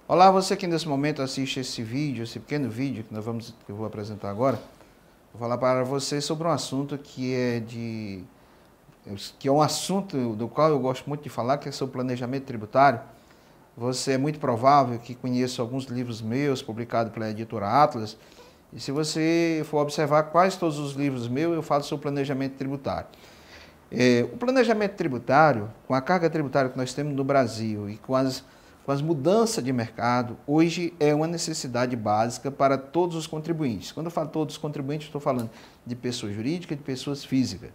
Olá, você que nesse momento assiste esse vídeo, esse pequeno vídeo que eu vou apresentar agora. Vou falar para você sobre um assunto que é um assunto do qual eu gosto muito de falar, que é sobre planejamento tributário. Você é muito provável que conheça alguns livros meus publicados pela editora Atlas. E se você for observar quase todos os livros meus, eu falo sobre planejamento tributário. O planejamento tributário, com a carga tributária que nós temos no Brasil e com as mudanças de mercado, hoje é uma necessidade básica para todos os contribuintes. Quando eu falo todos os contribuintes, estou falando de pessoas jurídicas e de pessoas físicas.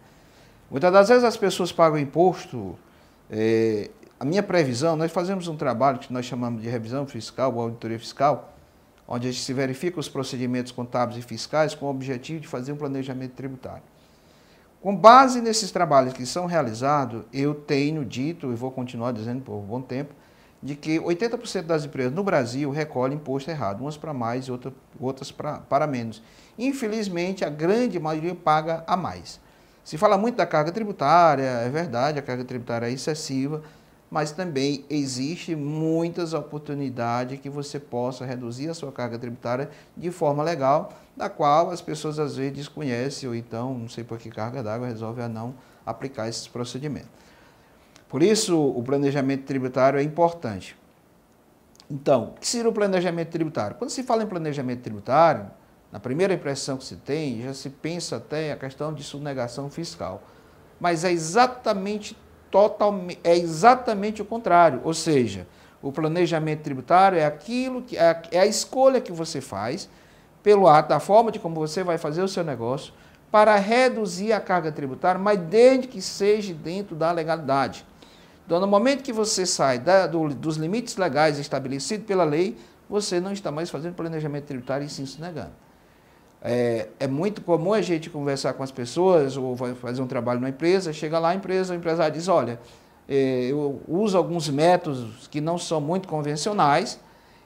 Muitas das vezes as pessoas pagam imposto. A minha previsão, nós fazemos um trabalho que nós chamamos de revisão fiscal ou auditoria fiscal, onde a gente se verifica os procedimentos contábeis e fiscais com o objetivo de fazer um planejamento tributário. Com base nesses trabalhos que são realizados, eu tenho dito, e vou continuar dizendo por um bom tempo, de que 80% das empresas no Brasil recolhem imposto errado, umas para mais e outras para menos. Infelizmente, a grande maioria paga a mais. Se fala muito da carga tributária, é verdade, a carga tributária é excessiva, mas também existe muitas oportunidades que você possa reduzir a sua carga tributária de forma legal, da qual as pessoas às vezes desconhecem ou então, não sei por que carga d'água, resolve a não aplicar esses procedimentos. Por isso, o planejamento tributário é importante. Então, o que seria o planejamento tributário? Quando se fala em planejamento tributário, na primeira impressão que se tem, já se pensa até a questão de sonegação fiscal. Mas é exatamente o contrário. Ou seja, o planejamento tributário é aquilo que é a escolha que você faz pelo ato, da forma de como você vai fazer o seu negócio para reduzir a carga tributária, mas desde que seja dentro da legalidade. Então, no momento que você sai dos limites legais estabelecidos pela lei, você não está mais fazendo planejamento tributário e sim se negando. É muito comum a gente conversar com as pessoas ou vai fazer um trabalho numa empresa, chega lá o empresário diz, olha, eu uso alguns métodos que não são muito convencionais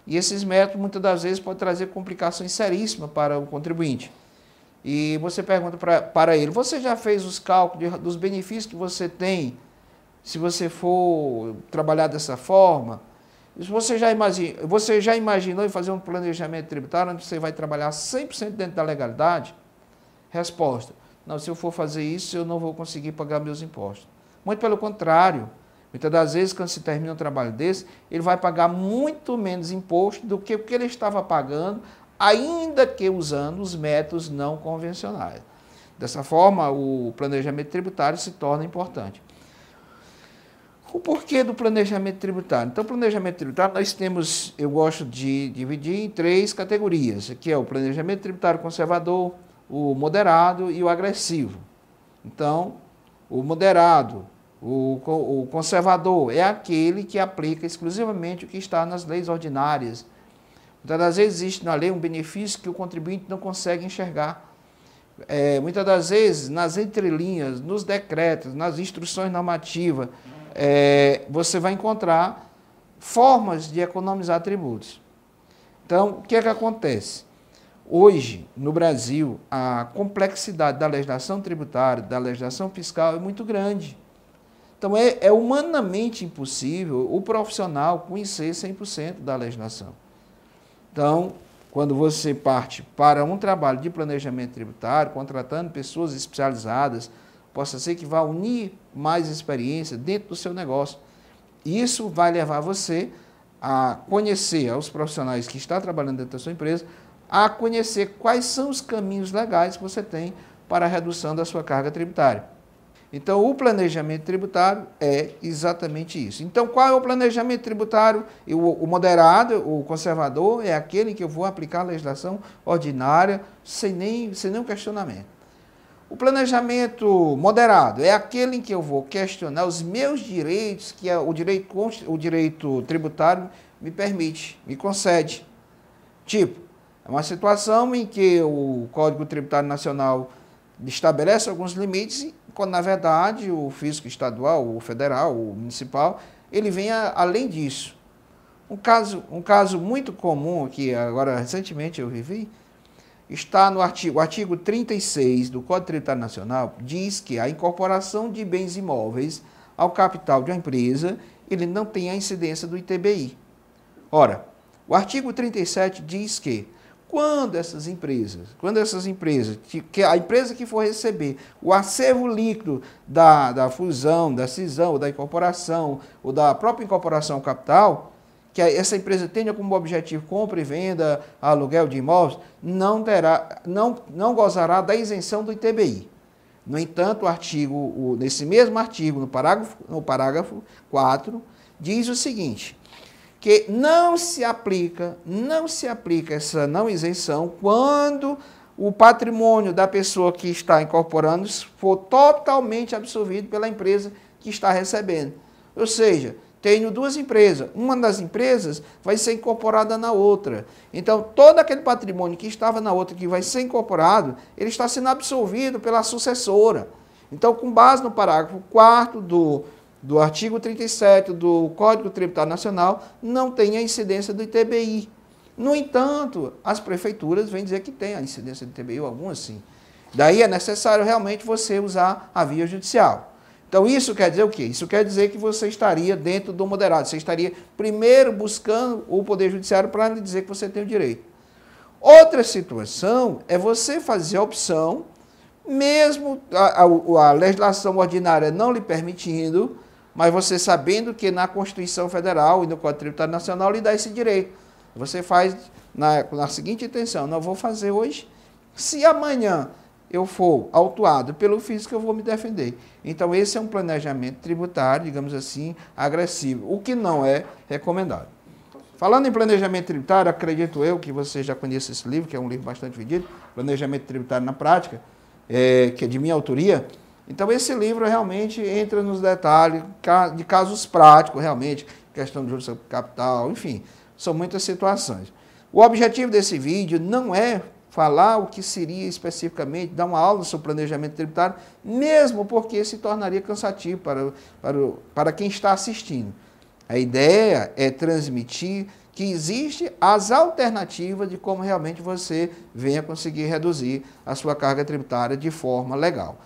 e esses métodos muitas das vezes podem trazer complicações seríssimas para o contribuinte. E você pergunta para ele, você já fez os cálculos dos benefícios que você tem se você for trabalhar dessa forma? Você já imaginou em fazer um planejamento tributário onde você vai trabalhar 100% dentro da legalidade? Resposta, não, se eu for fazer isso, eu não vou conseguir pagar meus impostos. Muito pelo contrário, muitas das vezes, quando se termina um trabalho desse, ele vai pagar muito menos imposto do que o que ele estava pagando, ainda que usando os métodos não convencionais. Dessa forma, o planejamento tributário se torna importante. O porquê do planejamento tributário? Então, o planejamento tributário nós temos, eu gosto de dividir em 3 categorias, que é o planejamento tributário conservador, o moderado e o agressivo. Então, o moderado, o conservador é aquele que aplica exclusivamente o que está nas leis ordinárias. Muitas das vezes existe na lei um benefício que o contribuinte não consegue enxergar. Muitas das vezes, nas entrelinhas, nos decretos, nas instruções normativas, você vai encontrar formas de economizar tributos. Então, o que é que acontece? Hoje, no Brasil, a complexidade da legislação tributária, da legislação fiscal é muito grande. Então, é humanamente impossível o profissional conhecer 100% da legislação. Então, quando você parte para um trabalho de planejamento tributário, contratando pessoas especializadas, possa ser que vá unir mais experiência dentro do seu negócio. Isso vai levar você a conhecer aos profissionais que estão trabalhando dentro da sua empresa, a conhecer quais são os caminhos legais que você tem para a redução da sua carga tributária. Então, o planejamento tributário é exatamente isso. Então, qual é o planejamento tributário? O moderado, o conservador, é aquele que eu vou aplicar a legislação ordinária sem nenhum questionamento. O planejamento moderado é aquele em que eu vou questionar os meus direitos, que o direito tributário me permite, me concede. Tipo, é uma situação em que o Código Tributário Nacional estabelece alguns limites, quando na verdade o fisco estadual, o federal, o municipal, ele vem além disso. Um caso muito comum que agora recentemente eu vivi, está no artigo 36 do Código Tributário Nacional, diz que a incorporação de bens imóveis ao capital de uma empresa, ele não tem a incidência do ITBI. Ora, O artigo 37 diz que quando essas empresas, que a empresa que for receber o acervo líquido da fusão, da cisão, ou da incorporação, ou da própria incorporação capital, que essa empresa tenha como objetivo compra e venda, aluguel de imóveis, não gozará da isenção do ITBI. No entanto, nesse mesmo artigo, no parágrafo 4, diz o seguinte, que não se aplica essa não isenção quando o patrimônio da pessoa que está incorporando for totalmente absorvido pela empresa que está recebendo. Ou seja, tenho duas empresas, uma das empresas vai ser incorporada na outra. Então, todo aquele patrimônio que estava na outra, que vai ser incorporado, ele está sendo absorvido pela sucessora. Então, com base no parágrafo 4º do artigo 37 do Código Tributário Nacional, não tem a incidência do ITBI. No entanto, as prefeituras vêm dizer que tem a incidência do ITBI, ou algumas sim. Daí é necessário realmente você usar a via judicial. Então, isso quer dizer o quê? Isso quer dizer que você estaria dentro do moderado. Você estaria primeiro buscando o Poder Judiciário para lhe dizer que você tem o direito. Outra situação é você fazer a opção, mesmo a legislação ordinária não lhe permitindo, mas você sabendo que na Constituição Federal e no Código Tributário Nacional lhe dá esse direito. Você faz na seguinte intenção, não vou fazer hoje, se amanhã eu for autuado pelo físico, eu vou me defender. Então, esse é um planejamento tributário, digamos assim, agressivo, o que não é recomendado. Falando em planejamento tributário, acredito eu que você já conhece esse livro, que é um livro bastante vendido, Planejamento Tributário na Prática, que é de minha autoria. Então, esse livro realmente entra nos detalhes de casos práticos, realmente, questão de juros sobre capital, enfim, são muitas situações. O objetivo desse vídeo não é falar o que seria especificamente, dar uma aula sobre planejamento tributário, mesmo porque se tornaria cansativo para quem está assistindo. A ideia é transmitir que existem as alternativas de como realmente você venha conseguir reduzir a sua carga tributária de forma legal.